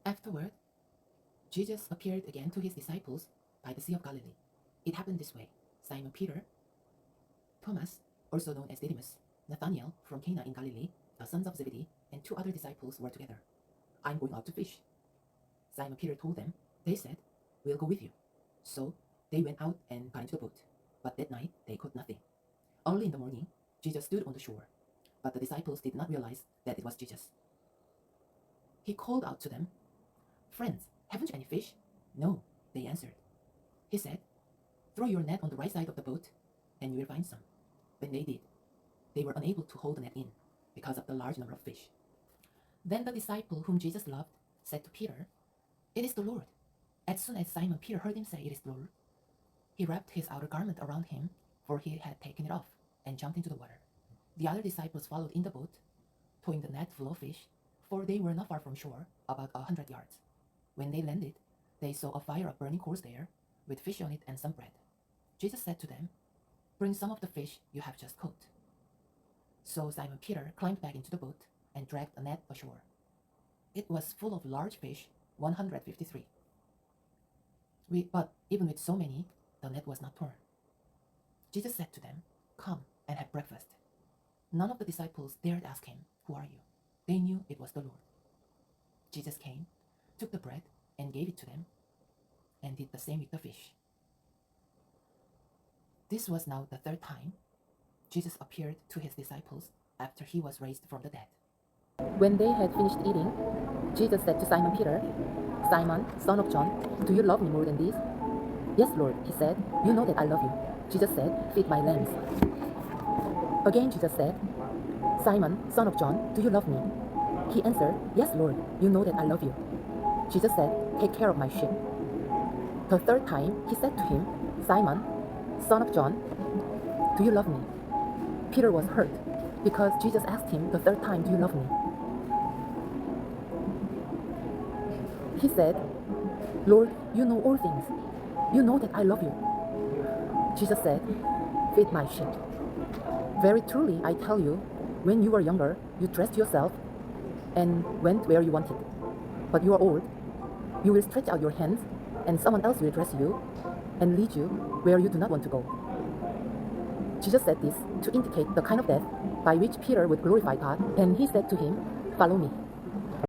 Afterward, Jesus appeared again to his disciples by the Sea of Galilee. It happened this way. Simon Peter, Thomas, also known as Didymus, Nathanael from Cana in Galilee, the sons of Zebedee, and 2 other disciples were together. I'm going out to fish. Simon Peter told them. They said, we'll go with you. So they went out and got into the boat. But that night they caught nothing. Early in the morning, Jesus stood on the shore. But the disciples did not realize that it was Jesus. He called out to them, friends, haven't you any fish? No, they answered. He said, throw your net on the right side of the boat, and you will find some. When they did, they were unable to hold the net in because of the large number of fish. Then the disciple whom Jesus loved said to Peter, it is the Lord. As soon as Simon Peter heard him say it is the Lord, he wrapped his outer garment around him, for he had taken it off, and jumped into the water. The other disciples followed in the boat, towing the net full of fish, for they were not far from shore, about 100 yards. When they landed, they saw a fire of burning coals there, with fish on it and some bread. Jesus said to them, bring some of the fish you have just caught. So Simon Peter climbed back into the boat and dragged a net ashore. It was full of large fish, 153. But even with so many, the net was not torn. Jesus said to them, come and have breakfast. None of the disciples dared ask him, who are you? They knew it was the Lord. Jesus came, took the bread, and gave it to them, and did the same with the fish. This was now the 3rd time Jesus appeared to his disciples after he was raised from the dead. When they had finished eating, Jesus said to Simon Peter, Simon, son of John, do you love me more than these? Yes, Lord, he said, you know that I love you. Jesus said, feed my lambs. Again Jesus said, Simon, son of John, do you love me? He answered, yes, Lord, you know that I love you. Jesus said, take care of my sheep. The 3rd time he said to him, Simon, son of John, do you love me? Peter was hurt because Jesus asked him the 3rd time, do you love me? He said, Lord, you know all things. You know that I love you. Jesus said, feed my sheep. Very truly, I tell you, when you were younger, you dressed yourself and went where you wanted. But you are old, you will stretch out your hands, and someone else will dress you and lead you where you do not want to go. Jesus said this to indicate the kind of death by which Peter would glorify God, and he said to him, follow me.